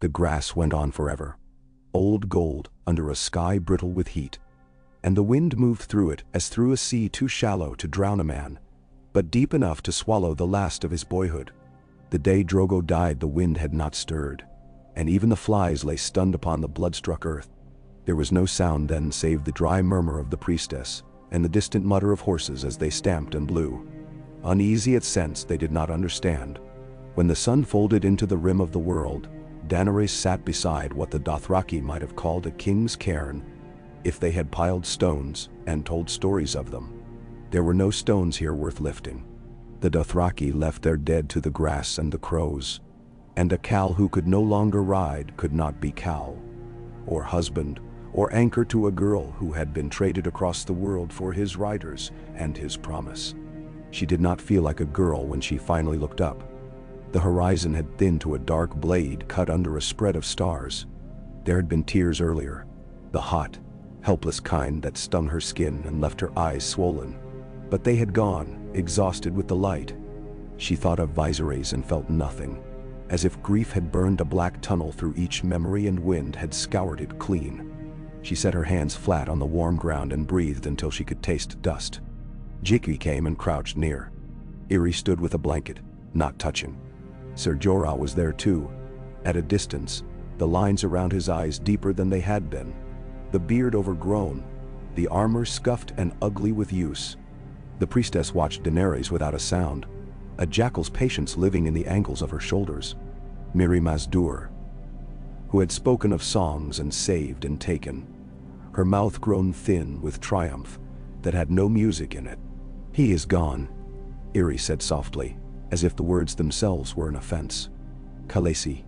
The grass went on forever, old gold under a sky brittle with heat, and the wind moved through it as through a sea too shallow to drown a man, but deep enough to swallow the last of his boyhood. The day Drogo died, the wind had not stirred, and even the flies lay stunned upon the blood-struck earth. There was no sound then save the dry murmur of the priestess and the distant mutter of horses as they stamped and blew. Uneasy at scents they did not understand. When the sun folded into the rim of the world, Daenerys sat beside what the Dothraki might have called a king's cairn if they had piled stones and told stories of them. There were no stones here worth lifting. The Dothraki left their dead to the grass and the crows, and a Khal who could no longer ride could not be Khal, or husband, or anchor to a girl who had been traded across the world for his riders and his promise. She did not feel like a girl when she finally looked up. The horizon had thinned to a dark blade cut under a spread of stars. There had been tears earlier, the hot, helpless kind that stung her skin and left her eyes swollen. But they had gone, exhausted with the light. She thought of Viserys and felt nothing, as if grief had burned a black tunnel through each memory and wind had scoured it clean. She set her hands flat on the warm ground and breathed until she could taste dust. Jiki came and crouched near. Irri stood with a blanket, not touching. Ser Jorah was there too, at a distance, the lines around his eyes deeper than they had been, the beard overgrown, the armor scuffed and ugly with use. The priestess watched Daenerys without a sound, a jackal's patience living in the angles of her shoulders. Mirri Maz-Dur, who had spoken of songs and saved and taken, her mouth grown thin with triumph that had no music in it. "He is gone," Irri said softly, as if the words themselves were an offense. "Khaleesi,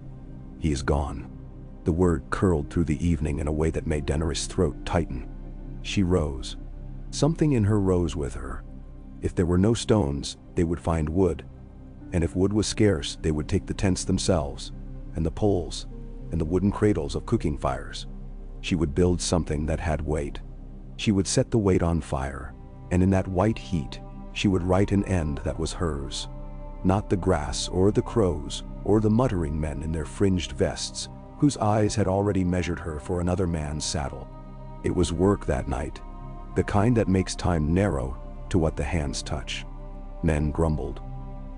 he is gone." The word curled through the evening in a way that made Daenerys' throat tighten. She rose. Something in her rose with her. If there were no stones, they would find wood, and if wood was scarce, they would take the tents themselves, and the poles, and the wooden cradles of cooking fires. She would build something that had weight. She would set the weight on fire, and in that white heat, she would write an end that was hers. Not the grass or the crows or the muttering men in their fringed vests, whose eyes had already measured her for another man's saddle. It was work that night, the kind that makes time narrow to what the hands touch. Men grumbled.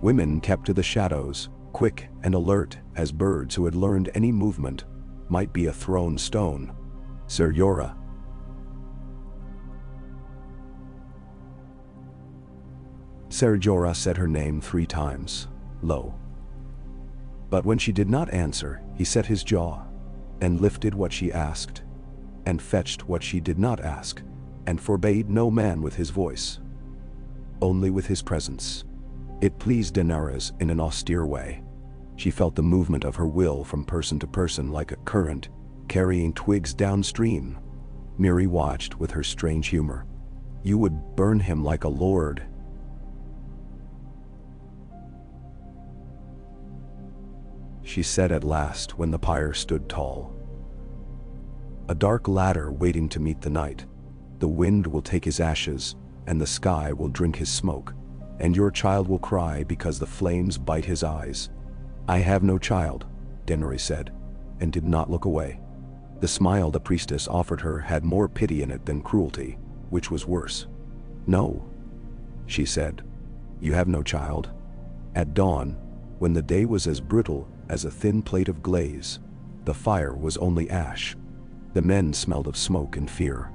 Women kept to the shadows, quick and alert as birds who had learned any movement might be a thrown stone. Ser Jorah. Ser Jorah said her name 3 times, low. But when she did not answer, he set his jaw, and lifted what she asked, and fetched what she did not ask, and forbade no man with his voice, only with his presence. It pleased Daenerys in an austere way. She felt the movement of her will from person to person like a current, carrying twigs downstream. Mirri watched with her strange humor. "You would burn him like a lord," she said at last when the pyre stood tall. "A dark ladder waiting to meet the night. The wind will take his ashes, and the sky will drink his smoke, and your child will cry because the flames bite his eyes." "I have no child," Daenerys said, and did not look away. The smile the priestess offered her had more pity in it than cruelty, which was worse. "No," she said, "you have no child." At dawn, when the day was as brittle as a thin plate of glaze, the fire was only ash. The men smelled of smoke and fear.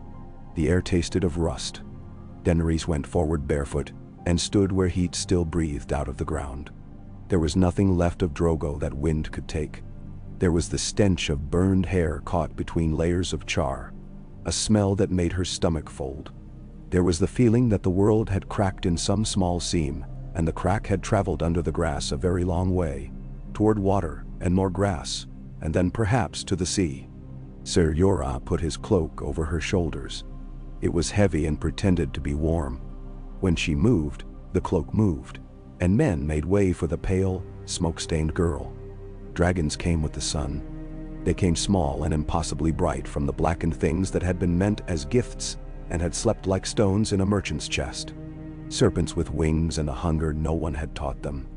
The air tasted of rust. Daenerys went forward barefoot and stood where heat still breathed out of the ground. There was nothing left of Drogo that wind could take. There was the stench of burned hair caught between layers of char, a smell that made her stomach fold. There was the feeling that the world had cracked in some small seam, and the crack had traveled under the grass a very long way, toward water and more grass, and then perhaps to the sea. Ser Jorah put his cloak over her shoulders. It was heavy and pretended to be warm. When she moved, the cloak moved, and men made way for the pale, smoke-stained girl. Dragons came with the sun. They came small and impossibly bright from the blackened things that had been meant as gifts and had slept like stones in a merchant's chest. Serpents with wings and a hunger no one had taught them.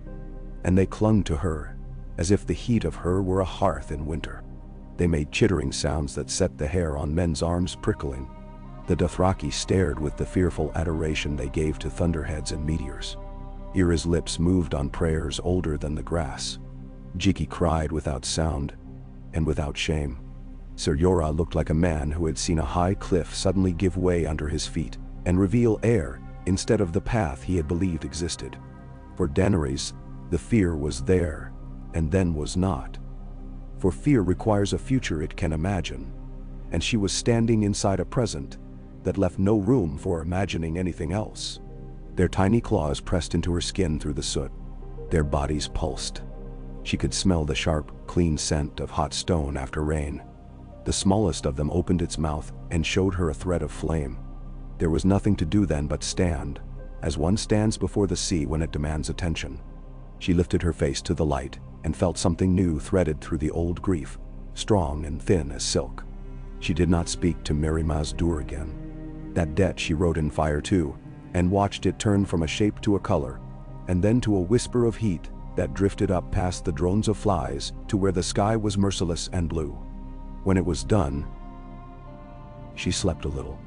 And they clung to her, as if the heat of her were a hearth in winter. They made chittering sounds that set the hair on men's arms prickling. The Dothraki stared with the fearful adoration they gave to thunderheads and meteors. Ira's lips moved on prayers older than the grass. Jiki cried without sound and without shame. Ser Jorah looked like a man who had seen a high cliff suddenly give way under his feet and reveal air instead of the path he had believed existed. For Daenerys, the fear was there, and then was not. For fear requires a future it can imagine, and she was standing inside a present that left no room for imagining anything else. Their tiny claws pressed into her skin through the soot. Their bodies pulsed. She could smell the sharp, clean scent of hot stone after rain. The smallest of them opened its mouth and showed her a thread of flame. There was nothing to do then but stand, as one stands before the sea when it demands attention. She lifted her face to the light and felt something new threaded through the old grief, strong and thin as silk. She did not speak to Mary Mazdur again. That debt she wrote in fire too, and watched it turn from a shape to a color, and then to a whisper of heat that drifted up past the drones of flies to where the sky was merciless and blue. When it was done, she slept a little.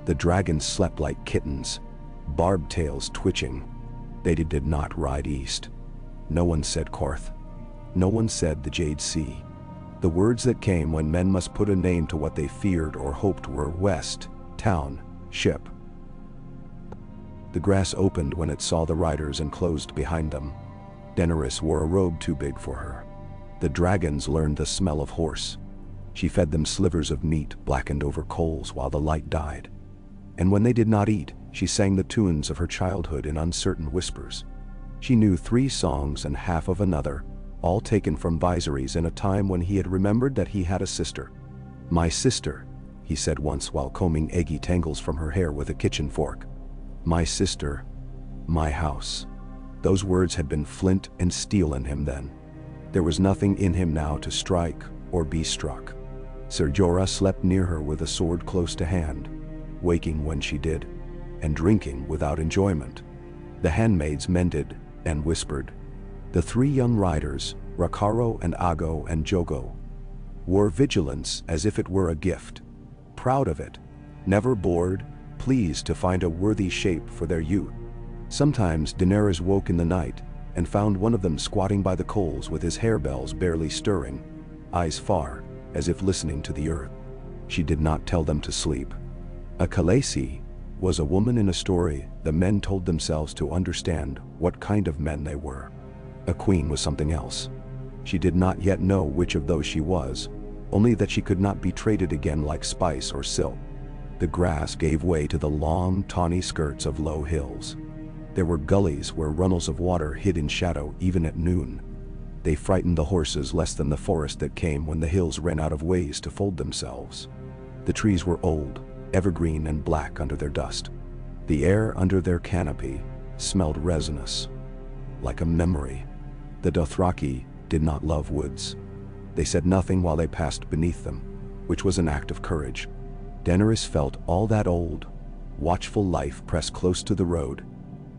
The dragons slept like kittens, barbed tails twitching. They did not ride east. No one said Korth. No one said the Jade Sea. The words that came when men must put a name to what they feared or hoped were west, town, ship. The grass opened when it saw the riders and closed behind them. Daenerys wore a robe too big for her. The dragons learned the smell of horse. She fed them slivers of meat blackened over coals while the light died. And when they did not eat, she sang the tunes of her childhood in uncertain whispers. She knew 3 songs and half of another, all taken from Viserys in a time when he had remembered that he had a sister. "My sister," he said once while combing eggy tangles from her hair with a kitchen fork. "My sister, my house." Those words had been flint and steel in him then. There was nothing in him now to strike or be struck. Ser Jorah slept near her with a sword close to hand, waking when she did, and drinking without enjoyment. The handmaids mended and whispered. The 3 young riders, Rakaro and Ago and Jogo, wore vigilance as if it were a gift, proud of it, never bored, pleased to find a worthy shape for their youth. Sometimes Daenerys woke in the night and found one of them squatting by the coals with his harebells barely stirring, eyes far, as if listening to the earth. She did not tell them to sleep. A Khaleesi was a woman in a story the men told themselves to understand what kind of men they were. A queen was something else. She did not yet know which of those she was, only that she could not be traded again like spice or silk. The grass gave way to the long, tawny skirts of low hills. There were gullies where runnels of water hid in shadow even at noon. They frightened the horses less than the forest that came when the hills ran out of ways to fold themselves. The trees were old, evergreen and black under their dust. The air under their canopy smelled resinous, like a memory. The Dothraki did not love woods. They said nothing while they passed beneath them, which was an act of courage. Daenerys felt all that old, watchful life press close to the road,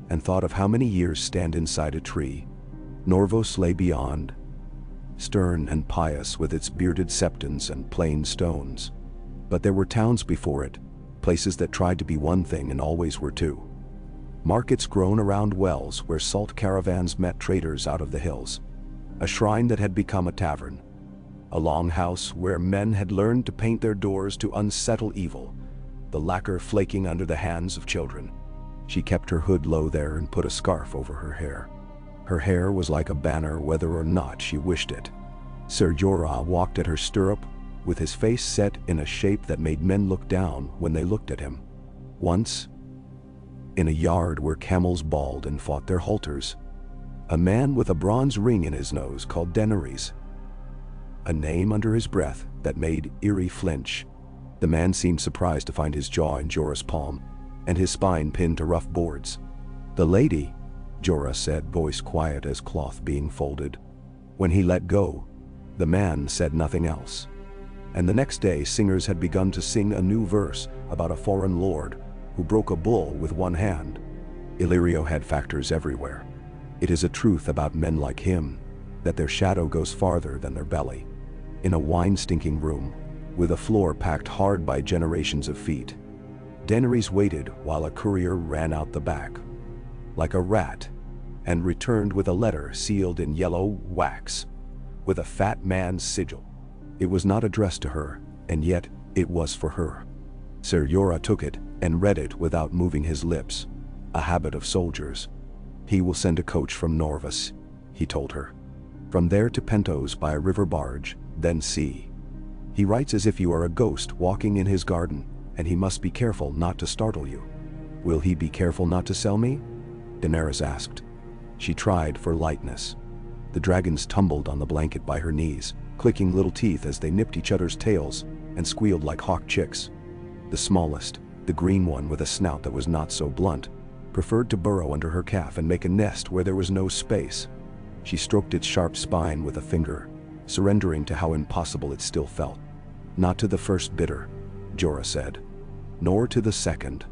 and thought of how many years stand inside a tree. Norvos lay beyond, stern and pious with its bearded septons and plain stones. But there were towns before it, places that tried to be one thing and always were two. Markets grown around wells where salt caravans met traders out of the hills. A shrine that had become a tavern. A longhouse where men had learned to paint their doors to unsettle evil, the lacquer flaking under the hands of children. She kept her hood low there and put a scarf over her hair. Her hair was like a banner whether or not she wished it. Ser Jorah walked at her stirrup with his face set in a shape that made men look down when they looked at him. Once, in a yard where camels bawled and fought their halters, a man with a bronze ring in his nose called Daenerys, a name under his breath that made Irri flinch. The man seemed surprised to find his jaw in Jorah's palm and his spine pinned to rough boards. "The lady," Jorah said, voice quiet as cloth being folded. When he let go, the man said nothing else. And the next day singers had begun to sing a new verse about a foreign lord who broke a bull with one hand. Illyrio had factors everywhere. It is a truth about men like him. that their shadow goes farther than their belly. In a wine-stinking room, with a floor packed hard by generations of feet, Daenerys waited while a courier ran out the back, like a rat, and returned with a letter sealed in yellow wax, with a fat man's sigil. It was not addressed to her, and yet it was for her. Ser Jorah took it and read it without moving his lips, a habit of soldiers. He will send a coach from Norvus, he told her. From there to Pentos by a river barge, then sea. He writes as if you are a ghost walking in his garden, and he must be careful not to startle you. Will he be careful not to sell me? Daenerys asked. She tried for lightness. The dragons tumbled on the blanket by her knees, clicking little teeth as they nipped each other's tails and squealed like hawk chicks. The smallest, the green one with a snout that was not so blunt, preferred to burrow under her calf and make a nest where there was no space. She stroked its sharp spine with a finger, surrendering to how impossible it still felt. Not to the first bidder, Jorah said, nor to the second.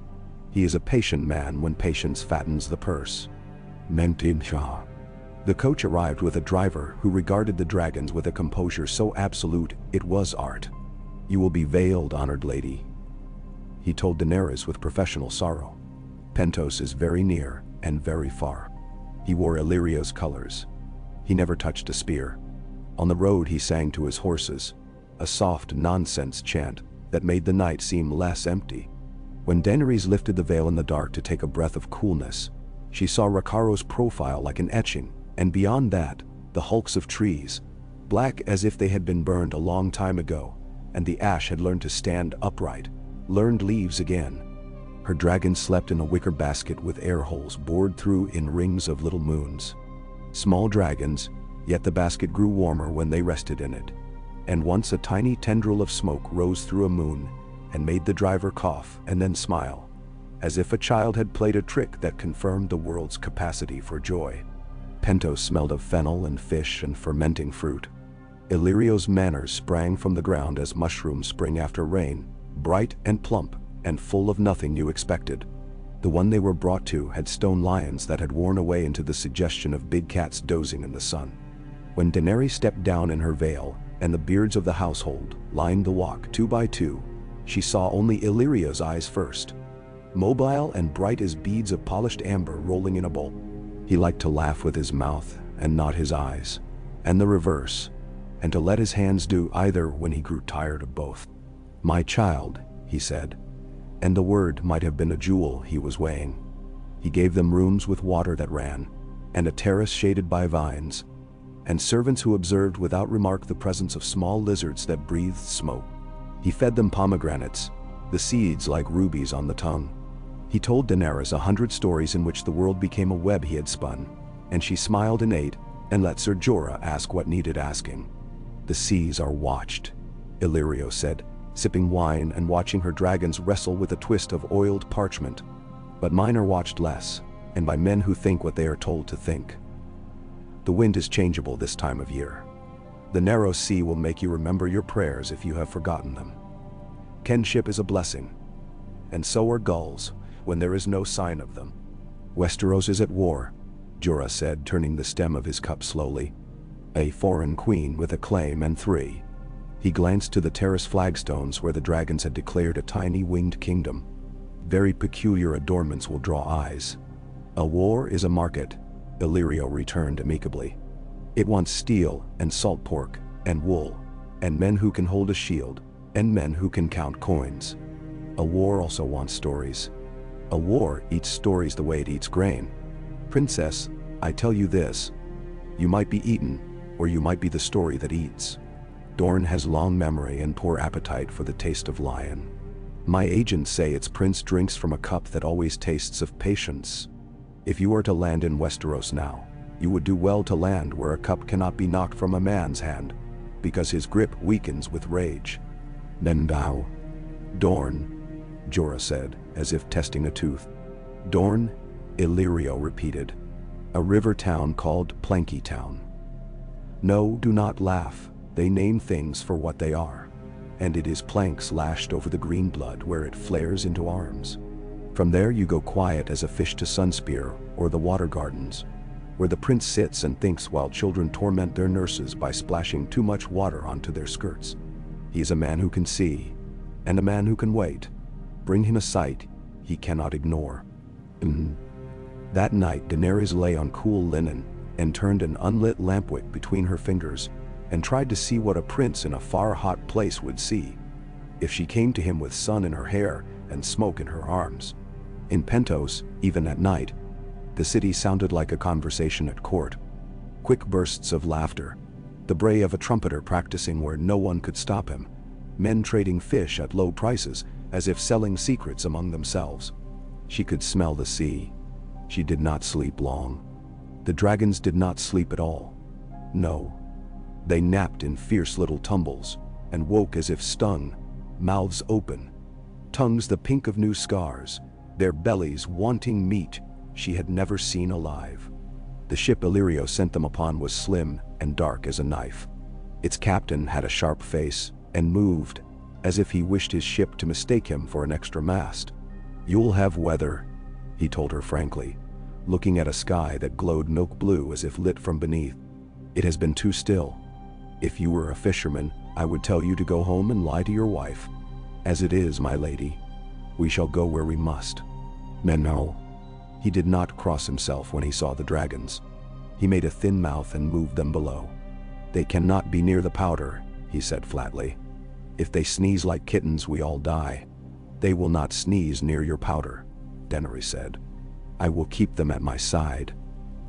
He is a patient man when patience fattens the purse. Mentin Shah. The coach arrived with a driver who regarded the dragons with a composure so absolute it was art. You will be veiled, honored lady, he told Daenerys with professional sorrow. Pentos is very near and very far. He wore Illyrio's colors. He never touched a spear. On the road he sang to his horses, a soft nonsense chant that made the night seem less empty. When Daenerys lifted the veil in the dark to take a breath of coolness, she saw Rakaro's profile like an etching, and beyond that, the hulks of trees, black as if they had been burned a long time ago, and the ash had learned to stand upright, learned leaves again. Her dragon slept in a wicker basket with air holes bored through in rings of little moons. Small dragons, yet the basket grew warmer when they rested in it. And once a tiny tendril of smoke rose through a moon and made the driver cough and then smile, as if a child had played a trick that confirmed the world's capacity for joy. Pentos smelled of fennel and fish and fermenting fruit. Illyrio's manners sprang from the ground as mushrooms spring after rain, bright and plump and full of nothing you expected. The one they were brought to had stone lions that had worn away into the suggestion of big cats dozing in the sun. When Daenerys stepped down in her veil and the beards of the household lined the walk 2 by 2, she saw only Illyrio's eyes first, mobile and bright as beads of polished amber rolling in a bowl. He liked to laugh with his mouth and not his eyes, and the reverse, and to let his hands do either when he grew tired of both. "My child," he said, and the word might have been a jewel he was weighing. He gave them rooms with water that ran, and a terrace shaded by vines, and servants who observed without remark the presence of small lizards that breathed smoke. He fed them pomegranates, the seeds like rubies on the tongue. He told Daenerys 100 stories in which the world became a web he had spun, and she smiled and ate, and let Ser Jorah ask what needed asking. "The seas are watched," Illyrio said, sipping wine and watching her dragons wrestle with a twist of oiled parchment. "But mine are watched less, and by men who think what they are told to think. The wind is changeable this time of year. The narrow sea will make you remember your prayers if you have forgotten them. Kinship is a blessing, and so are gulls when there is no sign of them. Westeros is at war," Jorah said, turning the stem of his cup slowly. "A foreign queen with a claim and 3. He glanced to the terrace flagstones where the dragons had declared a tiny winged kingdom. "Very peculiar adornments will draw eyes. A war is a market," Illyrio returned amicably. "It wants steel and salt pork and wool, and men who can hold a shield, and men who can count coins. A war also wants stories. A war eats stories the way it eats grain. Princess, I tell you this, you might be eaten, or you might be the story that eats. Dorne has long memory and poor appetite for the taste of lion. My agents say its prince drinks from a cup that always tastes of patience. If you were to land in Westeros now, you would do well to land where a cup cannot be knocked from a man's hand, because his grip weakens with rage." "Nendau." "Dorne," Jorah said, as if testing a tooth. "Dorne," Illyrio repeated. "A river town called Planky Town. No, do not laugh. They name things for what they are. And it is planks lashed over the green blood where it flares into arms. From there you go quiet as a fish to Sunspear or the water gardens. where the prince sits and thinks while children torment their nurses by splashing too much water onto their skirts. He is a man who can see, and a man who can wait. Bring him a sight he cannot ignore. That night Daenerys lay on cool linen and turned an unlit lampwick between her fingers and tried to see what a prince in a far hot place would see if she came to him with sun in her hair and smoke in her arms. In Pentos, even at night, the city sounded like a conversation at court. Quick bursts of laughter, the bray of a trumpeter practicing where no one could stop him, men trading fish at low prices as if selling secrets among themselves. She could smell the sea. She did not sleep long. The dragons did not sleep at all. No. They napped in fierce little tumbles and woke as if stung, mouths open, tongues the pink of new scars, their bellies wanting meat she had never seen alive. The ship Illyrio sent them upon was slim and dark as a knife. Its captain had a sharp face and moved as if he wished his ship to mistake him for an extra mast. "You'll have weather," he told her frankly, looking at a sky that glowed milk blue as if lit from beneath. "It has been too still. If you were a fisherman, I would tell you to go home and lie to your wife. As it is, my lady, we shall go where we must." "No." He did not cross himself when he saw the dragons. He made a thin mouth and moved them below. "They cannot be near the powder," he said flatly. "If they sneeze like kittens, we all die." "They will not sneeze near your powder," Daenerys said. "I will keep them at my side."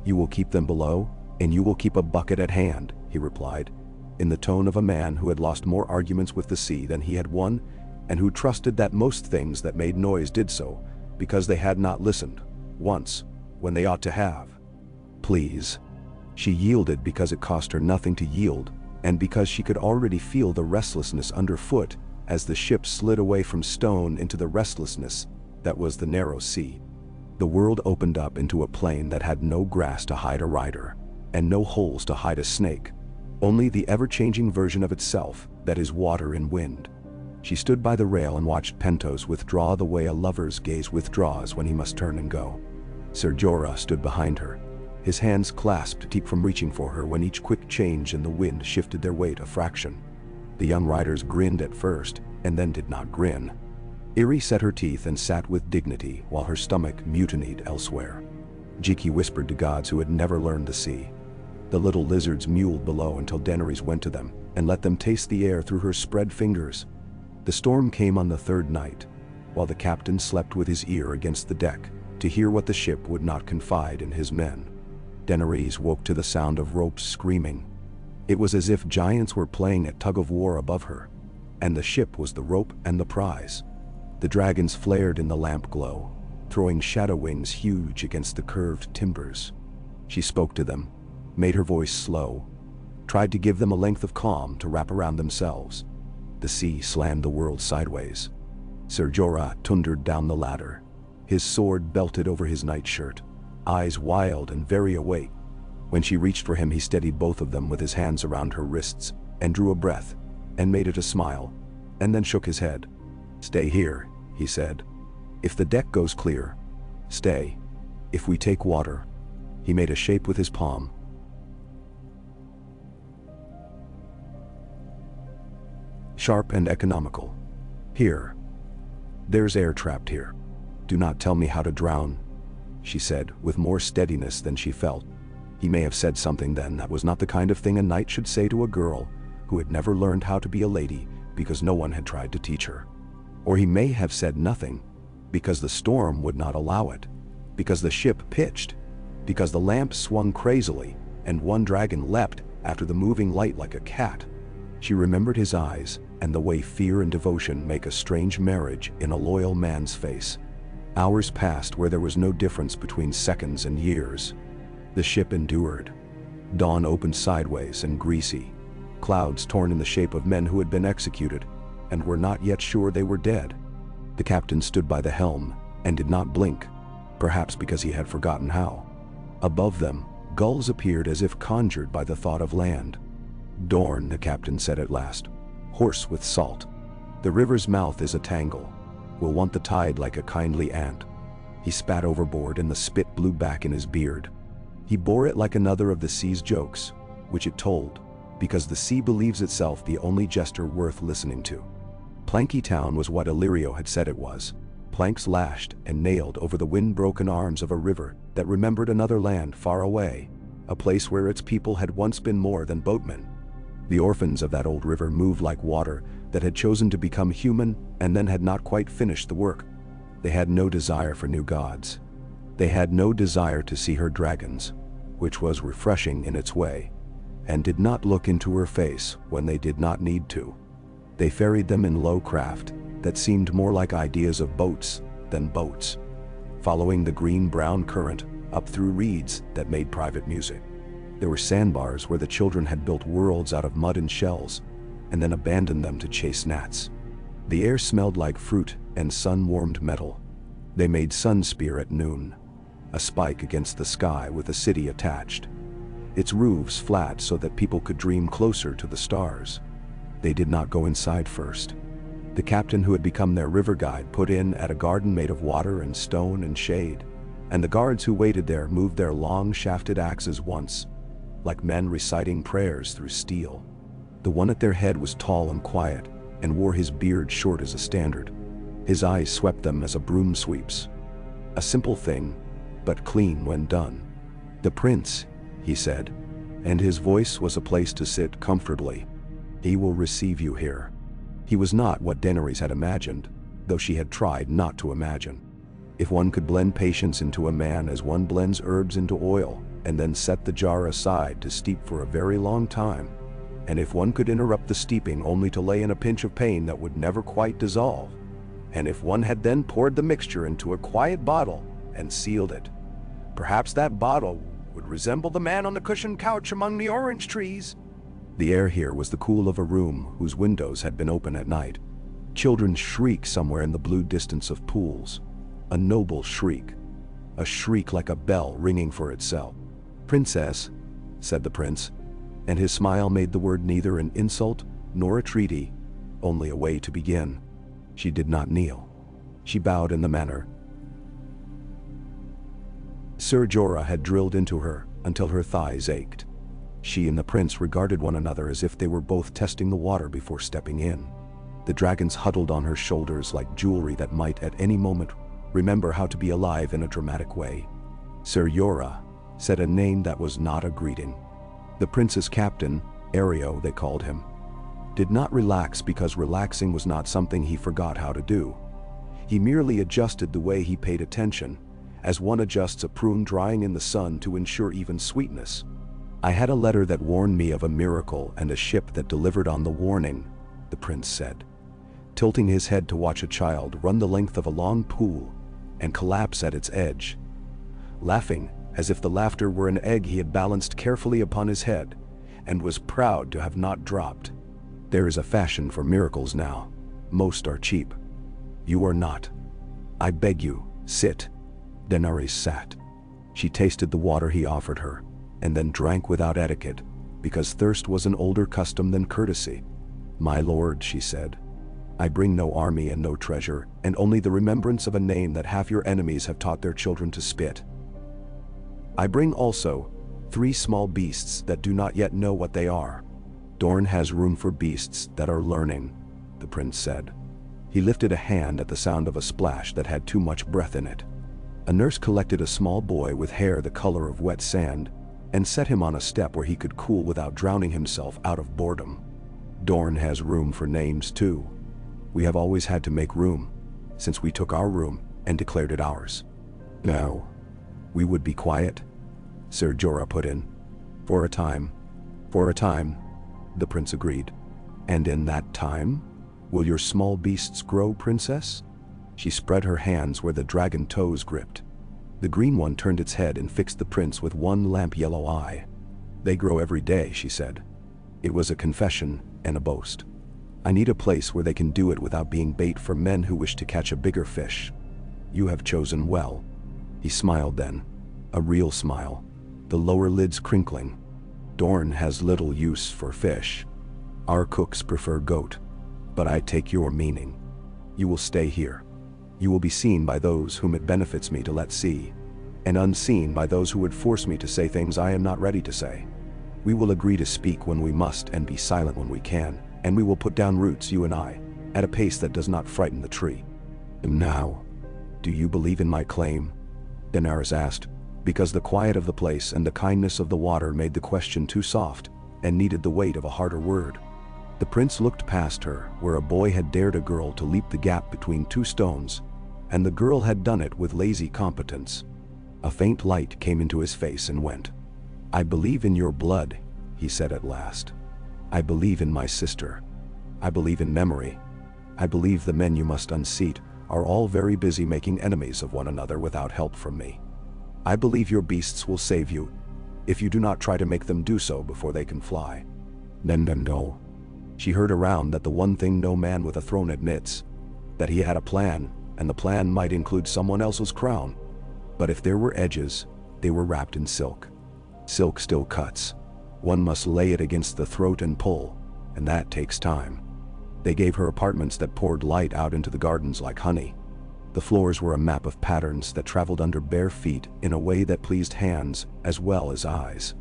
"You will keep them below, and you will keep a bucket at hand," he replied, in the tone of a man who had lost more arguments with the sea than he had won, and who trusted that most things that made noise did so, because they had not listened, once, when they ought to have. "Please." She yielded because it cost her nothing to yield, and because she could already feel the restlessness underfoot as the ship slid away from stone into the restlessness that was the narrow sea. The world opened up into a plain that had no grass to hide a rider, and no holes to hide a snake, only the ever-changing version of itself that is water and wind. She stood by the rail and watched Pentos withdraw the way a lover's gaze withdraws when he must turn and go. Ser Jorah stood behind her, his hands clasped to keep from reaching for her when each quick change in the wind shifted their weight a fraction. The young riders grinned at first, and then did not grin. Irri set her teeth and sat with dignity while her stomach mutinied elsewhere. Jiki whispered to gods who had never learned the sea. The little lizards mewed below until Daenerys went to them and let them taste the air through her spread fingers. The storm came on the third night, while the captain slept with his ear against the deck to hear what the ship would not confide in his men. Daenerys woke to the sound of ropes screaming. It was as if giants were playing at tug-of-war above her, and the ship was the rope and the prize. The dragons flared in the lamp glow, throwing shadow wings huge against the curved timbers. She spoke to them, made her voice slow, tried to give them a length of calm to wrap around themselves. The sea slammed the world sideways. Ser Jorah thundered down the ladder, his sword belted over his nightshirt, eyes wild and very awake. When she reached for him, he steadied both of them with his hands around her wrists and drew a breath and made it a smile, and then shook his head. "Stay here," he said. "If the deck goes clear, stay. If we take water," he made a shape with his palm. "Sharp and economical. Here. There's air trapped here. Do not tell me how to drown," she said with more steadiness than she felt. He may have said something then that was not the kind of thing a knight should say to a girl who had never learned how to be a lady because no one had tried to teach her. Or he may have said nothing because the storm would not allow it, because the ship pitched, because the lamp swung crazily and one dragon leapt after the moving light like a cat. She remembered his eyes and the way fear and devotion make a strange marriage in a loyal man's face. Hours passed where there was no difference between seconds and years. The ship endured. Dawn opened sideways and greasy, clouds torn in the shape of men who had been executed and were not yet sure they were dead. The captain stood by the helm and did not blink, perhaps because he had forgotten how. Above them, gulls appeared as if conjured by the thought of land. "Dorne," the captain said at last, hoarse with salt. "The river's mouth is a tangle. We'll want the tide like a kindly ant." He spat overboard and the spit blew back in his beard. He bore it like another of the sea's jokes, which it told, because the sea believes itself the only jester worth listening to. Planky Town was what Illyrio had said it was, planks lashed and nailed over the wind-broken arms of a river that remembered another land far away, a place where its people had once been more than boatmen. The orphans of that old river moved like water that had chosen to become human and then had not quite finished the work. They had no desire for new gods. They had no desire to see her dragons, which was refreshing in its way, and did not look into her face when they did not need to. They ferried them in low craft that seemed more like ideas of boats than boats, following the green-brown current up through reeds that made private music. There were sandbars where the children had built worlds out of mud and shells, and then abandoned them to chase gnats. The air smelled like fruit and sun-warmed metal. They made sun spear at noon, a spike against the sky with a city attached, its roofs flat so that people could dream closer to the stars. They did not go inside first. The captain who had become their river guide put in at a garden made of water and stone and shade, and the guards who waited there moved their long shafted axes once, like men reciting prayers through steel. The one at their head was tall and quiet, and wore his beard short as a standard. His eyes swept them as a broom sweeps. A simple thing, but clean when done. "The prince," he said, and his voice was a place to sit comfortably. "He will receive you here." He was not what Daenerys had imagined, though she had tried not to imagine. If one could blend patience into a man as one blends herbs into oil, and then set the jar aside to steep for a very long time, and if one could interrupt the steeping only to lay in a pinch of pain that would never quite dissolve, and if one had then poured the mixture into a quiet bottle and sealed it, perhaps that bottle would resemble the man on the cushioned couch among the orange trees. The air here was the cool of a room whose windows had been open at night. Children shriek somewhere in the blue distance of pools. A noble shriek. A shriek like a bell ringing for itself. "Princess," said the prince, and his smile made the word neither an insult nor a treaty, only a way to begin. She did not kneel. She bowed in the manner Ser Jorah had drilled into her until her thighs ached. She and the prince regarded one another as if they were both testing the water before stepping in. The dragons huddled on her shoulders like jewelry that might at any moment remember how to be alive in a dramatic way. Ser Jorah said a name that was not a greeting. The prince's captain, Ario they called him, did not relax because relaxing was not something he forgot how to do. He merely adjusted the way he paid attention, as one adjusts a prune drying in the sun to ensure even sweetness. "I had a letter that warned me of a miracle and a ship that delivered on the warning," the prince said, tilting his head to watch a child run the length of a long pool and collapse at its edge, laughing as if the laughter were an egg he had balanced carefully upon his head and was proud to have not dropped. "There is a fashion for miracles now. Most are cheap. You are not. I beg you, sit." Daenerys sat. She tasted the water he offered her, and then drank without etiquette, because thirst was an older custom than courtesy. "My lord," she said, "I bring no army and no treasure, and only the remembrance of a name that half your enemies have taught their children to spit. I bring also 3 small beasts that do not yet know what they are." "Dorne has room for beasts that are learning," the prince said. He lifted a hand at the sound of a splash that had too much breath in it. A nurse collected a small boy with hair the color of wet sand and set him on a step where he could cool without drowning himself out of boredom. "Dorne has room for names too. We have always had to make room, since we took our room and declared it ours." "Now, we would be quiet," Ser Jorah put in. For a time, the prince agreed. "And in that time, will your small beasts grow, princess?" She spread her hands where the dragon toes gripped. The green one turned its head and fixed the prince with one lamp yellow eye. "They grow every day," she said. It was a confession and a boast. "I need a place where they can do it without being bait for men who wish to catch a bigger fish. You have chosen well." He smiled then, a real smile, the lower lids crinkling. "Dorne has little use for fish. Our cooks prefer goat, but I take your meaning. You will stay here. You will be seen by those whom it benefits me to let see. and unseen by those who would force me to say things I am not ready to say. We will agree to speak when we must and be silent when we can, and we will put down roots, you and I, at a pace that does not frighten the tree. And now, do you believe in my claim? Daenerys asked, because the quiet of the place and the kindness of the water made the question too soft and needed the weight of a harder word. The prince looked past her, where a boy had dared a girl to leap the gap between two stones, and the girl had done it with lazy competence. A faint light came into his face and went. I believe in your blood, he said at last. I believe in my sister. I believe in memory. I believe the men you must unseat are all very busy making enemies of one another without help from me. I believe your beasts will save you, if you do not try to make them do so before they can fly. No. She heard around that the one thing no man with a throne admits, that he had a plan, and the plan might include someone else's crown. But if there were edges, they were wrapped in silk. Silk still cuts. One must lay it against the throat and pull, and that takes time. They gave her apartments that poured light out into the gardens like honey. The floors were a map of patterns that traveled under bare feet in a way that pleased hands as well as eyes.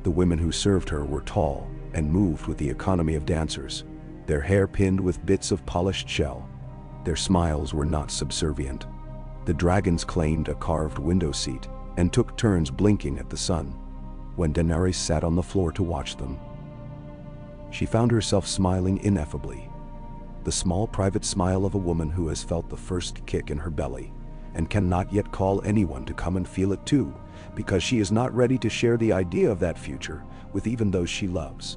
The women who served her were tall and moved with the economy of dancers, their hair pinned with bits of polished shell. Their smiles were not subservient. The dragons claimed a carved window seat and took turns blinking at the sun when Daenerys sat on the floor to watch them. She found herself smiling ineffably. The small private smile of a woman who has felt the first kick in her belly and cannot yet call anyone to come and feel it too, because she is not ready to share the idea of that future with even those she loves.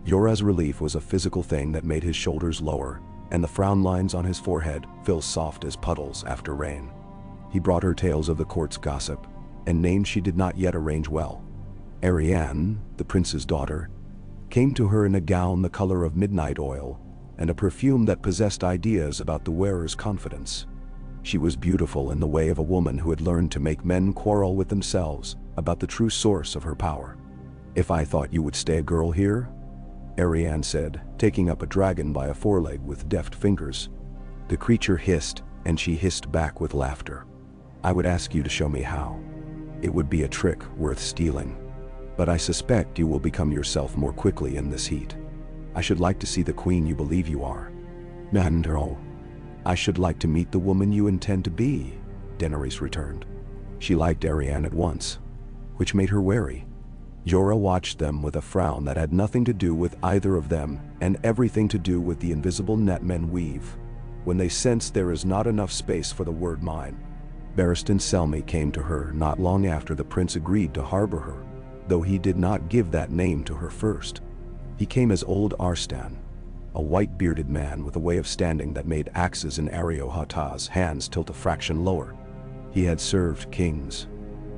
Jorah's relief was a physical thing that made his shoulders lower and the frown lines on his forehead feel soft as puddles after rain. He brought her tales of the court's gossip and names she did not yet arrange well. Arianne, the prince's daughter, came to her in a gown the color of midnight oil and a perfume that possessed ideas about the wearer's confidence. She was beautiful in the way of a woman who had learned to make men quarrel with themselves about the true source of her power. If I thought you would stay a girl here, Arianne said, taking up a dragon by a foreleg with deft fingers. The creature hissed, and she hissed back with laughter. I would ask you to show me how. It would be a trick worth stealing. But I suspect you will become yourself more quickly in this heat. I should like to see the queen you believe you are. Mandro. I should like to meet the woman you intend to be, Daenerys returned. She liked Arianne at once, which made her wary. Jorah watched them with a frown that had nothing to do with either of them and everything to do with the invisible net men weave, when they sense there is not enough space for the word mine. Barristan Selmy came to her not long after the prince agreed to harbor her, though he did not give that name to her first. He came as Old Arstan, a white-bearded man with a way of standing that made axes in Areo-Hata's hands tilt a fraction lower. He had served kings.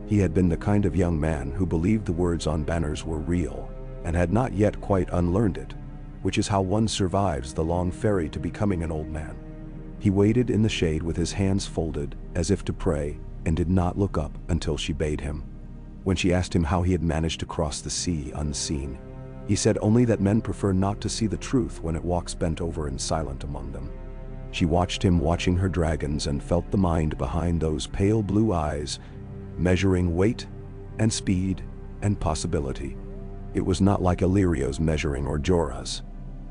He had been the kind of young man who believed the words on banners were real and had not yet quite unlearned it, which is how one survives the long ferry to becoming an old man. He waited in the shade with his hands folded as if to pray and did not look up until she bade him. When she asked him how he had managed to cross the sea unseen, he said only that men prefer not to see the truth when it walks bent over and silent among them. She watched him watching her dragons and felt the mind behind those pale blue eyes, measuring weight and speed and possibility. It was not like Illyrio's measuring or Jorah's.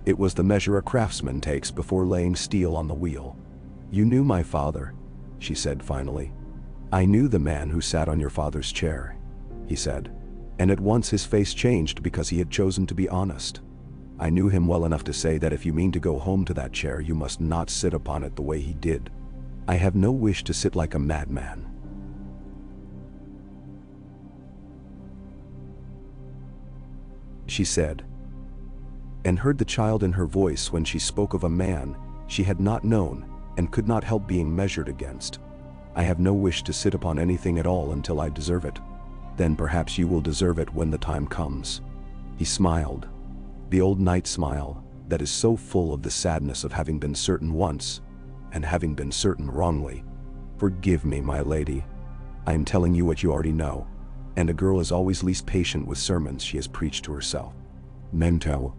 It was the measure a craftsman takes before laying steel on the wheel. You knew my father, she said finally. I knew the man who sat on your father's chair, he said. And at once his face changed because he had chosen to be honest. I knew him well enough to say that if you mean to go home to that chair, you must not sit upon it the way he did. I have no wish to sit like a madman. She said, and heard the child in her voice when she spoke of a man she had not known and could not help being measured against. I have no wish to sit upon anything at all until I deserve it. Then perhaps you will deserve it when the time comes. He smiled, the old knight smile that is so full of the sadness of having been certain once and having been certain wrongly. Forgive me, my lady. I am telling you what you already know, and a girl is always least patient with sermons she has preached to herself. Mental.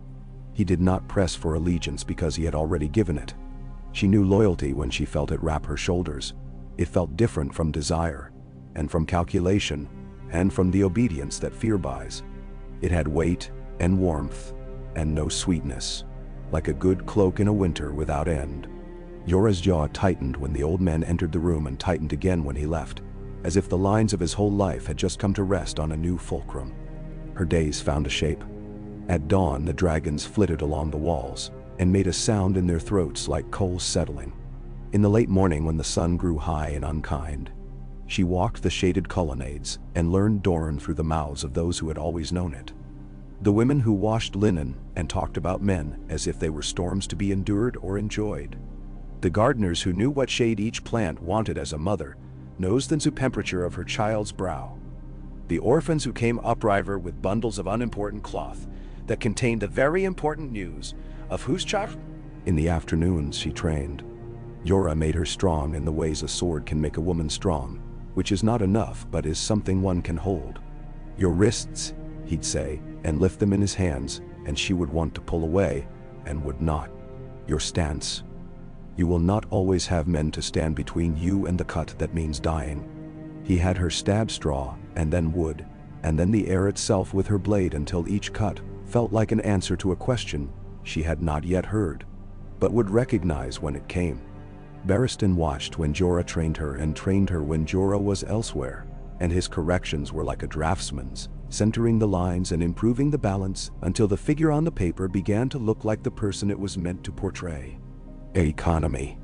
He did not press for allegiance because he had already given it. She knew loyalty when she felt it wrap her shoulders. It felt different from desire, and from calculation, and from the obedience that fear buys. It had weight and warmth, and no sweetness, like a good cloak in a winter without end. Jorah's jaw tightened when the old man entered the room and tightened again when he left, as if the lines of his whole life had just come to rest on a new fulcrum. Her days found a shape. At dawn, the dragons flitted along the walls and made a sound in their throats like coals settling. In the late morning, when the sun grew high and unkind, she walked the shaded colonnades and learned Dorne through the mouths of those who had always known it. The women who washed linen and talked about men as if they were storms to be endured or enjoyed. The gardeners who knew what shade each plant wanted as a mother nosed the temperature of her child's brow. The orphans who came upriver with bundles of unimportant cloth that contained the very important news of whose child. In the afternoons she trained. Jorah made her strong in the ways a sword can make a woman strong, which is not enough but is something one can hold. Your wrists, he'd say, and lift them in his hands, and she would want to pull away, and would not. Your stance. You will not always have men to stand between you and the cut that means dying. He had her stab straw, and then wood, and then the air itself with her blade until each cut felt like an answer to a question she had not yet heard, but would recognize when it came. Barristan watched when Jorah trained her and trained her when Jorah was elsewhere, and his corrections were like a draftsman's, centering the lines and improving the balance until the figure on the paper began to look like the person it was meant to portray. Economy,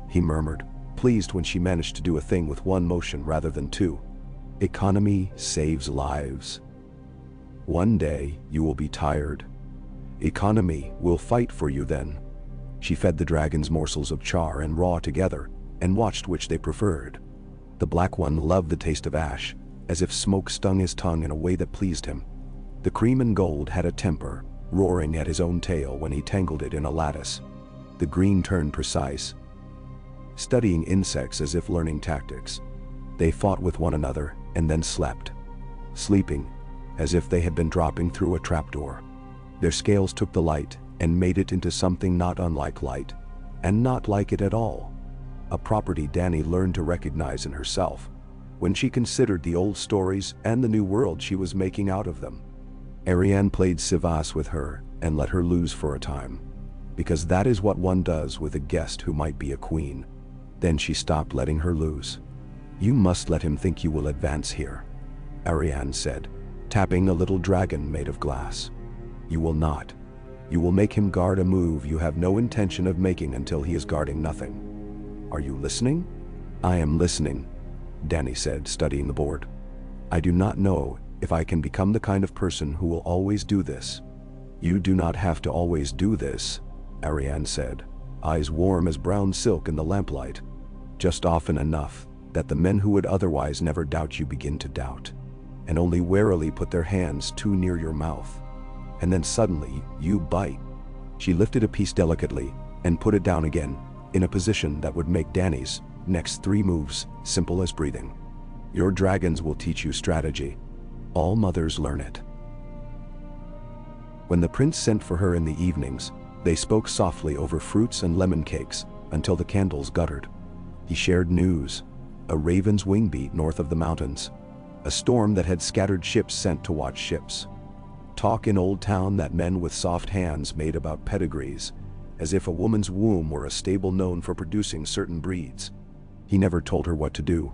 he murmured, pleased when she managed to do a thing with one motion rather than two. Economy saves lives. One day you will be tired. Economy will fight for you then. She fed the dragons morsels of char and raw together, and watched which they preferred. The black one loved the taste of ash, as if smoke stung his tongue in a way that pleased him. The cream and gold had a temper, roaring at his own tail when he tangled it in a lattice. The green turned precise, studying insects as if learning tactics. They fought with one another and then slept, sleeping as if they had been dropping through a trapdoor. Their scales took the light and made it into something not unlike light, and not like it at all. A property Dany learned to recognize in herself when she considered the old stories and the new world she was making out of them. Arianne played Sivas with her and let her lose for a time, because that is what one does with a guest who might be a queen. Then she stopped letting her lose. You must let him think you will advance here, Arianne said, tapping a little dragon made of glass. You will not. You will make him guard a move you have no intention of making until he is guarding nothing. Are you listening? I am listening, Dany said, studying the board. I do not know if I can become the kind of person who will always do this. You do not have to always do this, Arianne said, eyes warm as brown silk in the lamplight. Just often enough that the men who would otherwise never doubt you begin to doubt, and only warily put their hands too near your mouth. And then suddenly, you bite. She lifted a piece delicately and put it down again, in a position that would make Dany's next 3 moves simple as breathing. Your dragons will teach you strategy. All mothers learn it. When the prince sent for her in the evenings, they spoke softly over fruits and lemon cakes until the candles guttered. He shared news. A raven's wing beat north of the mountains. A storm that had scattered ships sent to watch ships. Talk in Old Town that men with soft hands made about pedigrees, as if a woman's womb were a stable known for producing certain breeds. He never told her what to do.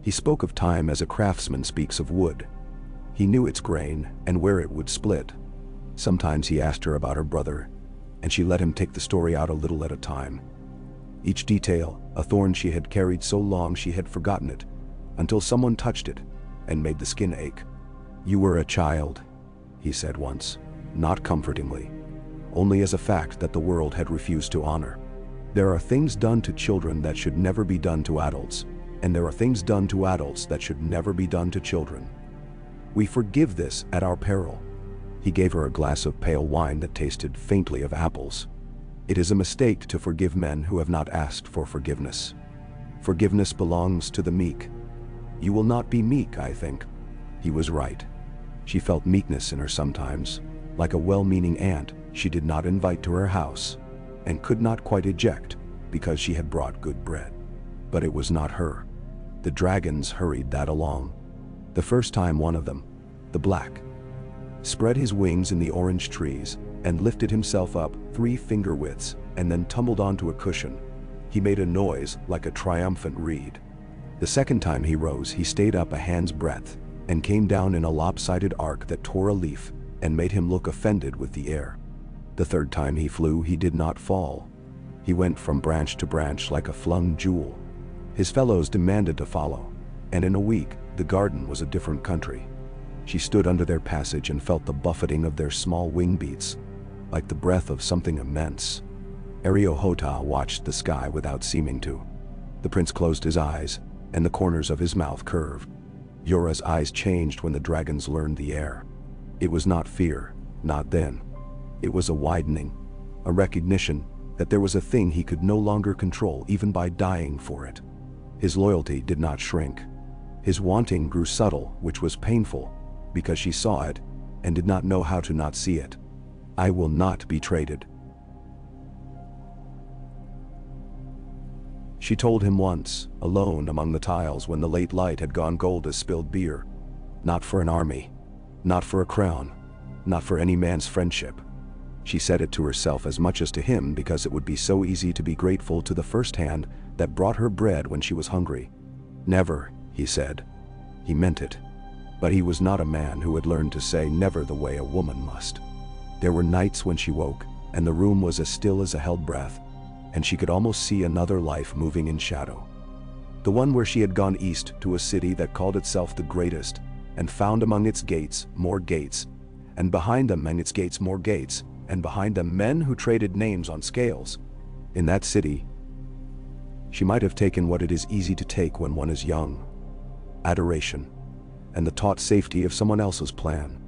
He spoke of time as a craftsman speaks of wood. He knew its grain and where it would split. Sometimes he asked her about her brother, and she let him take the story out a little at a time. Each detail, a thorn she had carried so long she had forgotten it, until someone touched it and made the skin ache. You were a child, he said once, not comfortingly, only as a fact that the world had refused to honor. There are things done to children that should never be done to adults, and there are things done to adults that should never be done to children. We forgive this at our peril. He gave her a glass of pale wine that tasted faintly of apples. It is a mistake to forgive men who have not asked for forgiveness. Forgiveness belongs to the meek. You will not be meek, I think. He was right. She felt meekness in her sometimes, like a well-meaning aunt she did not invite to her house, and could not quite eject because she had brought good bread. But it was not her. The dragons hurried that along. The first time one of them, the black, spread his wings in the orange trees and lifted himself up 3 finger widths and then tumbled onto a cushion. He made a noise like a triumphant reed. The second time he rose, he stayed up a hand's breadth and came down in a lopsided arc that tore a leaf and made him look offended with the air. The third time he flew, he did not fall. He went from branch to branch like a flung jewel. His fellows demanded to follow, and in a week, the garden was a different country. She stood under their passage and felt the buffeting of their small wing beats, like the breath of something immense. Ariohota watched the sky without seeming to. The prince closed his eyes, and the corners of his mouth curved. Yora's eyes changed when the dragons learned the air. It was not fear, not then. It was a widening, a recognition that there was a thing he could no longer control even by dying for it. His loyalty did not shrink. His wanting grew subtle, which was painful, because she saw it and did not know how to not see it. I will not be traded, she told him once, alone among the tiles when the late light had gone gold as spilled beer. Not for an army, not for a crown, not for any man's friendship. She said it to herself as much as to him because it would be so easy to be grateful to the first hand that brought her bread when she was hungry. Never, he said. He meant it. But he was not a man who had learned to say never the way a woman must. There were nights when she woke, and the room was as still as a held breath, and she could almost see another life moving in shadow. The one where she had gone east to a city that called itself the greatest, and found among its gates more gates, and behind them and its gates more gates, and behind them men who traded names on scales. In that city, she might have taken what it is easy to take when one is young: adoration, and the taught safety of someone else's plan.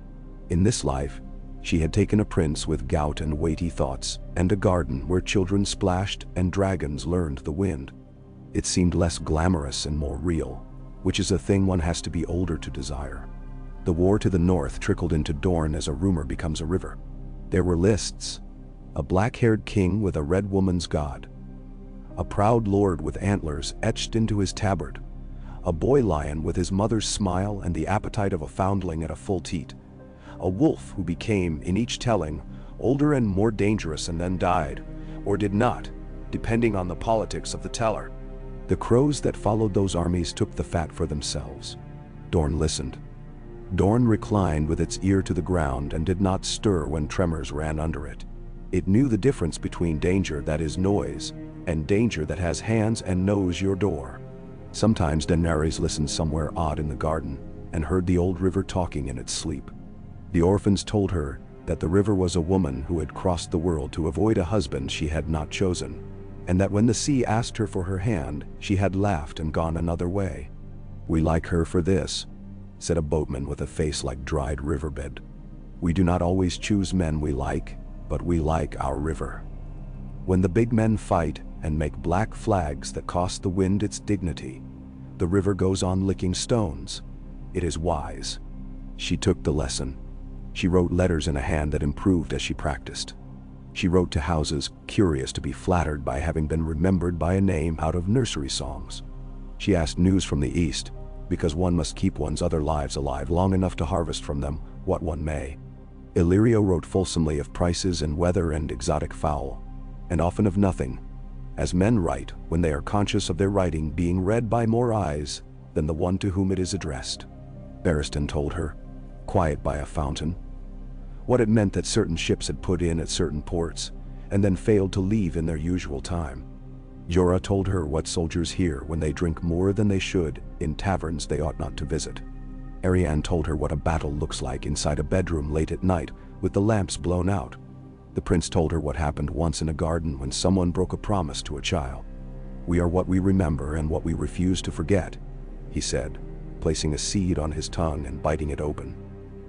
In this life, she had taken a prince with gout and weighty thoughts, and a garden where children splashed and dragons learned the wind. It seemed less glamorous and more real, which is a thing one has to be older to desire. The war to the north trickled into Dorne as a rumor becomes a river. There were lists: a black-haired king with a red woman's god, a proud lord with antlers etched into his tabard, a boy lion with his mother's smile and the appetite of a foundling at a full teat, a wolf who became, in each telling, older and more dangerous and then died, or did not, depending on the politics of the teller. The crows that followed those armies took the fat for themselves. Dorne listened. Dorne reclined with its ear to the ground and did not stir when tremors ran under it. It knew the difference between danger that is noise and danger that has hands and knows your door. Sometimes Daenerys listened somewhere odd in the garden and heard the old river talking in its sleep. The orphans told her that the river was a woman who had crossed the world to avoid a husband she had not chosen, and that when the sea asked her for her hand, she had laughed and gone another way. "We like her for this," said a boatman with a face like dried riverbed. "We do not always choose men we like, but we like our river. When the big men fight and make black flags that cost the wind its dignity, the river goes on licking stones. It is wise." She took the lesson. She wrote letters in a hand that improved as she practiced. She wrote to houses, curious to be flattered by having been remembered by a name out of nursery songs. She asked news from the East, because one must keep one's other lives alive long enough to harvest from them what one may. Illyrio wrote fulsomely of prices and weather and exotic fowl, and often of nothing, as men write when they are conscious of their writing being read by more eyes than the one to whom it is addressed. Barristan told her, quiet by a fountain, what it meant that certain ships had put in at certain ports, and then failed to leave in their usual time. Jorah told her what soldiers hear when they drink more than they should in taverns they ought not to visit. Arianne told her what a battle looks like inside a bedroom late at night with the lamps blown out. The prince told her what happened once in a garden when someone broke a promise to a child. "We are what we remember and what we refuse to forget," he said, placing a seed on his tongue and biting it open.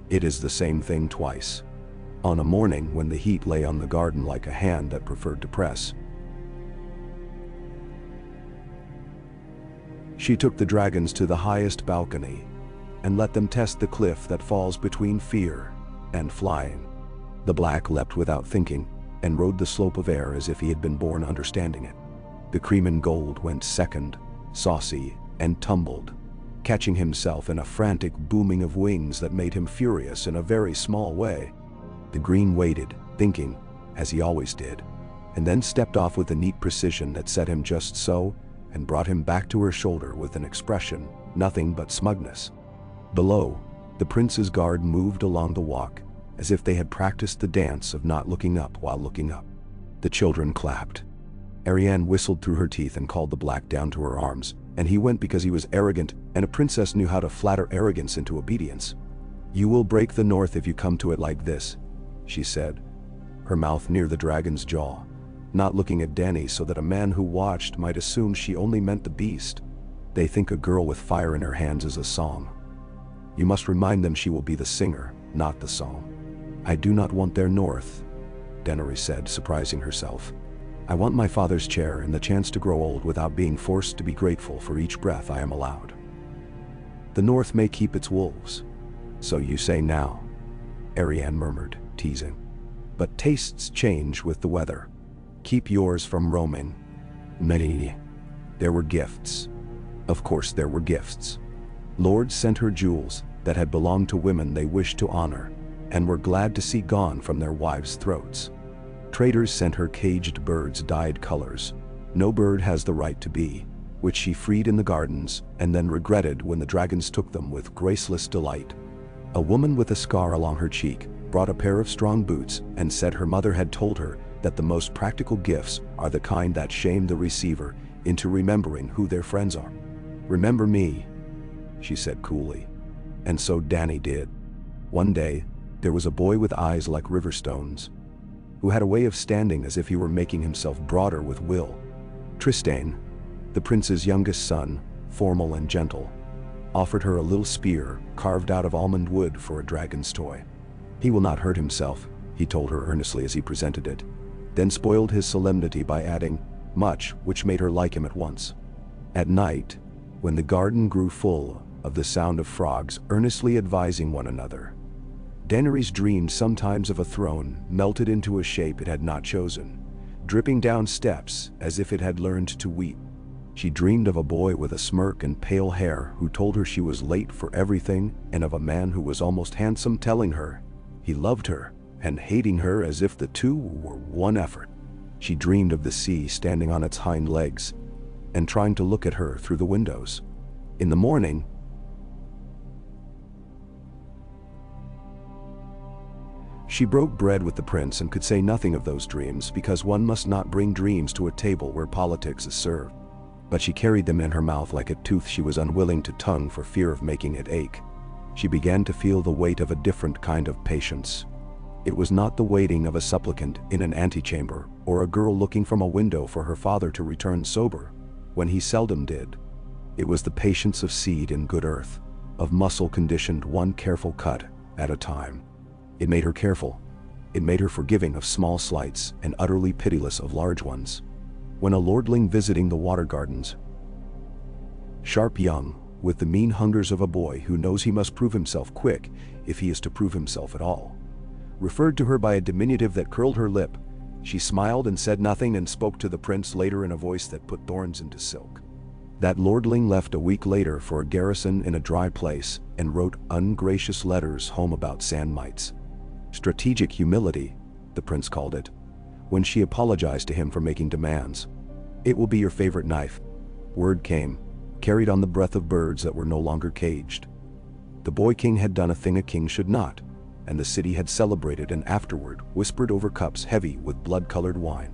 It is the same thing twice. On a morning when the heat lay on the garden like a hand that preferred to press, she took the dragons to the highest balcony and let them test the cliff that falls between fear and flying. The black leapt without thinking and rode the slope of air as if he had been born understanding it. The cream and gold went second, saucy and tumbled, catching himself in a frantic booming of wings that made him furious in a very small way. The green waited, thinking, as he always did, and then stepped off with a neat precision that set him just so and brought him back to her shoulder with an expression, nothing but smugness. Below, the prince's guard moved along the walk, as if they had practiced the dance of not looking up while looking up. The children clapped. Arianne whistled through her teeth and called the black down to her arms, and he went because he was arrogant, and a princess knew how to flatter arrogance into obedience. "You will break the north if you come to it like this," she said, her mouth near the dragon's jaw, not looking at Dany so that a man who watched might assume she only meant the beast. "They think a girl with fire in her hands is a song. You must remind them she will be the singer, not the song." "I do not want their north," Daenerys said, surprising herself. "I want my father's chair and the chance to grow old without being forced to be grateful for each breath I am allowed." "The north may keep its wolves." "So you say now," Arianne murmured, teasing. "But tastes change with the weather. Keep yours from roaming." Many. There were gifts. Of course there were gifts. Lords sent her jewels that had belonged to women they wished to honor, and were glad to see gone from their wives' throats. Traders sent her caged birds dyed colors. No bird has the right to be, which she freed in the gardens and then regretted when the dragons took them with graceless delight. A woman with a scar along her cheek brought a pair of strong boots and said her mother had told her that the most practical gifts are the kind that shame the receiver into remembering who their friends are. "Remember me," she said coolly. And so Dany did. One day, there was a boy with eyes like river stones, who had a way of standing as if he were making himself broader with will. Trystane, the prince's youngest son, formal and gentle, offered her a little spear carved out of almond wood for a dragon's toy. "He will not hurt himself," he told her earnestly as he presented it, then spoiled his solemnity by adding much which made her like him at once. At night, when the garden grew full of the sound of frogs earnestly advising one another, Daenerys dreamed sometimes of a throne melted into a shape it had not chosen, dripping down steps as if it had learned to weep. She dreamed of a boy with a smirk and pale hair who told her she was late for everything, and of a man who was almost handsome telling her he loved her and hating her as if the two were one effort. She dreamed of the sea standing on its hind legs and trying to look at her through the windows. In the morning, she broke bread with the prince and could say nothing of those dreams because one must not bring dreams to a table where politics is served. But she carried them in her mouth like a tooth she was unwilling to tongue for fear of making it ache. She began to feel the weight of a different kind of patience. It was not the waiting of a supplicant in an antechamber or a girl looking from a window for her father to return sober, when he seldom did. It was the patience of seed in good earth, of muscle conditioned one careful cut at a time. It made her careful. It made her forgiving of small slights and utterly pitiless of large ones. When a lordling visiting the water gardens, sharp young, with the mean hungers of a boy who knows he must prove himself quick if he is to prove himself at all, referred to her by a diminutive that curled her lip, she smiled and said nothing and spoke to the prince later in a voice that put thorns into silk. That lordling left a week later for a garrison in a dry place and wrote ungracious letters home about sand mites. Strategic humility, the prince called it, when she apologized to him for making demands. "It will be your favorite knife." Word came, carried on the breath of birds that were no longer caged. The boy king had done a thing a king should not, and the city had celebrated and afterward whispered over cups heavy with blood-colored wine.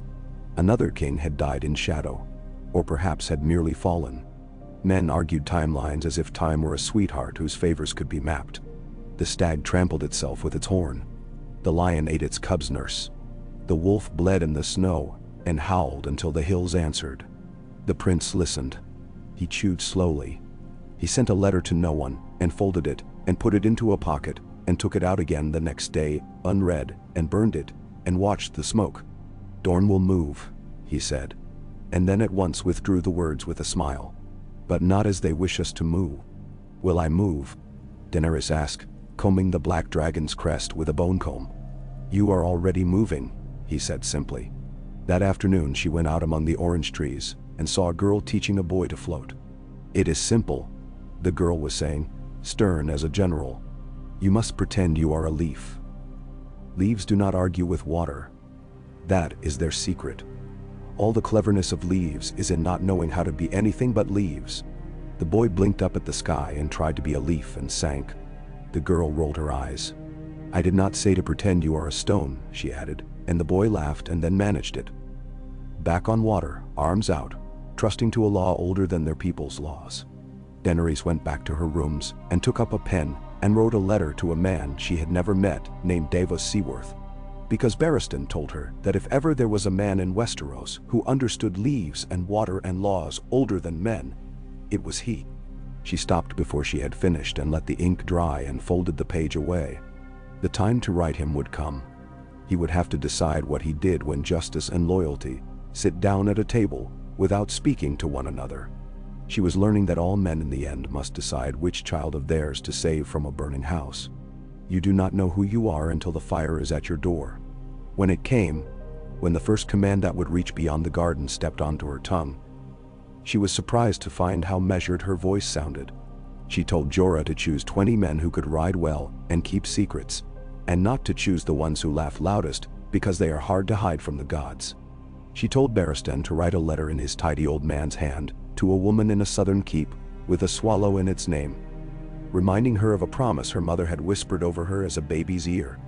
Another king had died in shadow, or perhaps had merely fallen. Men argued timelines as if time were a sweetheart whose favors could be mapped. The stag trampled itself with its horn. The lion ate its cub's nurse. The wolf bled in the snow and howled until the hills answered. The prince listened. He chewed slowly. He sent a letter to no one and folded it and put it into a pocket and took it out again the next day, unread, and burned it, and watched the smoke. "Dorne will move," he said, and then at once withdrew the words with a smile. "But not as they wish us to move." "Will I move?" Daenerys asked, combing the black dragon's crest with a bone comb. "You are already moving," he said simply. That afternoon she went out among the orange trees and saw a girl teaching a boy to float. It is simple, the girl was saying, stern as a general. You must pretend you are a leaf. Leaves do not argue with water. That is their secret. All the cleverness of leaves is in not knowing how to be anything but leaves. The boy blinked up at the sky and tried to be a leaf and sank. The girl rolled her eyes. I did not say to pretend you are a stone, she added, and the boy laughed and then managed it. Back on water, arms out, trusting to a law older than their people's laws. Daenerys went back to her rooms and took up a pen and wrote a letter to a man she had never met named Davos Seaworth. Because Barristan told her that if ever there was a man in Westeros who understood leaves and water and laws older than men, it was he. She stopped before she had finished and let the ink dry and folded the page away. The time to write him would come. He would have to decide what he did when justice and loyalty sit down at a table without speaking to one another. She was learning that all men in the end must decide which child of theirs to save from a burning house. You do not know who you are until the fire is at your door. When it came, when the first command that would reach beyond the garden stepped onto her tongue, she was surprised to find how measured her voice sounded. She told Jorah to choose 20 men who could ride well and keep secrets, and not to choose the ones who laugh loudest because they are hard to hide from the gods. She told Barristan to write a letter in his tidy old man's hand to a woman in a southern keep with a swallow in its name, reminding her of a promise her mother had whispered over her as a baby's ear.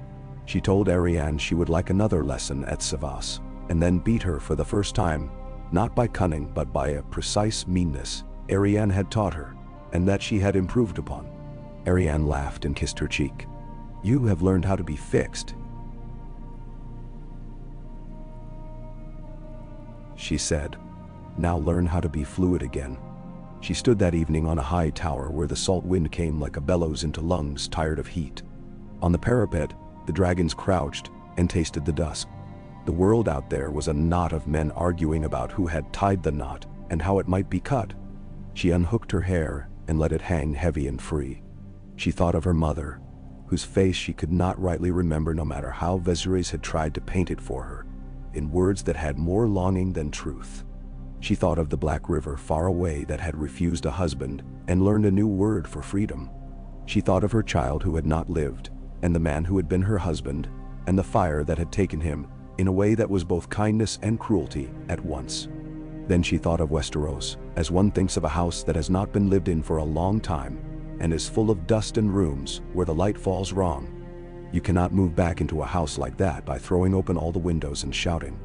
She told Arianne she would like another lesson at Savas, and then beat her for the first time, not by cunning but by a precise meanness Arianne had taught her, and that she had improved upon. Arianne laughed and kissed her cheek. You have learned how to be fixed, she said. Now learn how to be fluid again. She stood that evening on a high tower where the salt wind came like a bellows into lungs tired of heat. On the parapet, the dragons crouched and tasted the dusk. The world out there was a knot of men arguing about who had tied the knot and how it might be cut. She unhooked her hair and let it hang heavy and free. She thought of her mother, whose face she could not rightly remember no matter how Viserys had tried to paint it for her, in words that had more longing than truth. She thought of the Black River far away that had refused a husband and learned a new word for freedom. She thought of her child who had not lived, and the man who had been her husband, and the fire that had taken him in a way that was both kindness and cruelty at once. Then she thought of Westeros, as one thinks of a house that has not been lived in for a long time, and is full of dust and rooms where the light falls wrong. You cannot move back into a house like that by throwing open all the windows and shouting.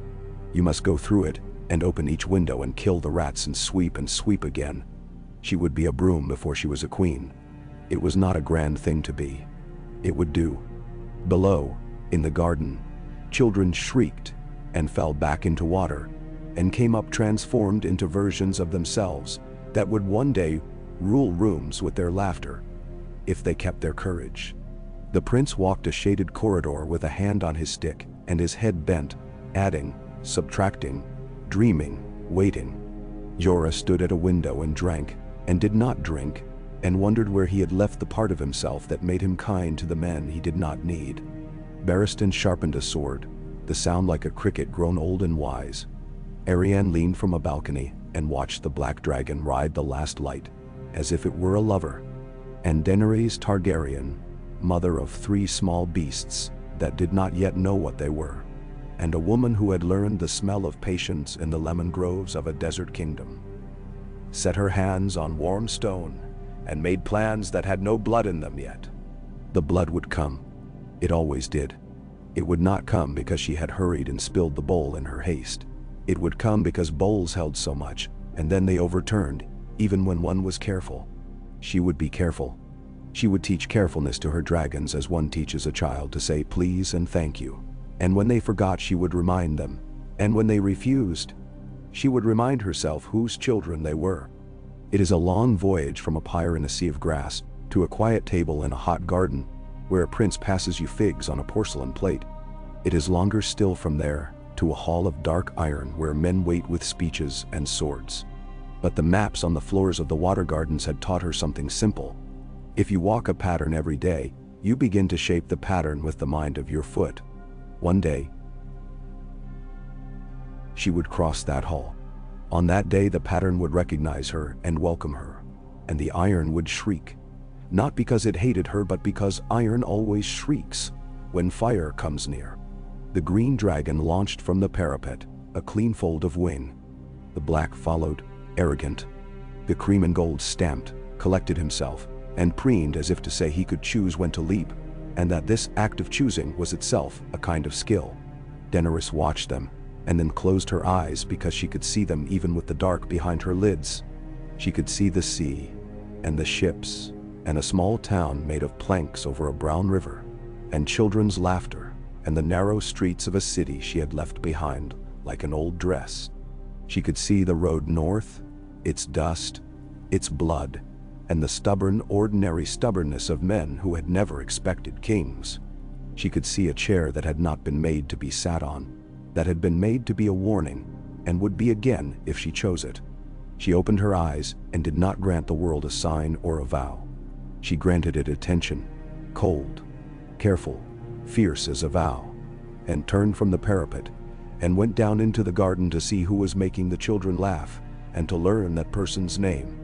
You must go through it and open each window and kill the rats and sweep again. She would be a broom before she was a queen. It was not a grand thing to be. It would do. Below, in the garden, children shrieked and fell back into water and came up transformed into versions of themselves that would one day rule rooms with their laughter, if they kept their courage. The prince walked a shaded corridor with a hand on his stick and his head bent, adding, subtracting, dreaming, waiting. Jorah stood at a window and drank, and did not drink, and wondered where he had left the part of himself that made him kind to the men he did not need. Barristan sharpened a sword, the sound like a cricket grown old and wise. Arianne leaned from a balcony and watched the black dragon ride the last light, as if it were a lover. And Daenerys Targaryen, mother of 3 small beasts that did not yet know what they were, and a woman who had learned the smell of patience in the lemon groves of a desert kingdom, set her hands on warm stone and made plans that had no blood in them yet. The blood would come. It always did. It would not come because she had hurried and spilled the bowl in her haste. It would come because bowls held so much, and then they overturned, even when one was careful. She would be careful. She would teach carefulness to her dragons as one teaches a child to say please and thank you. And when they forgot, she would remind them. And when they refused, she would remind herself whose children they were. It is a long voyage from a pyre in a sea of grass to a quiet table in a hot garden where a prince passes you figs on a porcelain plate. It is longer still from there to a hall of dark iron where men wait with speeches and swords. But the maps on the floors of the water gardens had taught her something simple. If you walk a pattern every day, you begin to shape the pattern with the mind of your foot. One day, she would cross that hall. On that day, the pattern would recognize her and welcome her. and the iron would shriek. Not because it hated her, but because iron always shrieks when fire comes near. The green dragon launched from the parapet, a clean fold of wing. The black followed, arrogant. The cream and gold stamped, collected himself, and preened as if to say he could choose when to leap, and that this act of choosing was itself a kind of skill. Daenerys watched them, and then closed her eyes because she could see them even with the dark behind her lids. She could see the sea, and the ships, and a small town made of planks over a brown river, and children's laughter, and the narrow streets of a city she had left behind like an old dress. She could see the road north, its dust, its blood, and the stubborn, ordinary stubbornness of men who had never expected kings. She could see a chair that had not been made to be sat on, that had been made to be a warning, and would be again if she chose it. She opened her eyes and did not grant the world a sign or a vow. She granted it attention, cold, careful, fierce as a vow, and turned from the parapet and went down into the garden to see who was making the children laugh and to learn that person's name.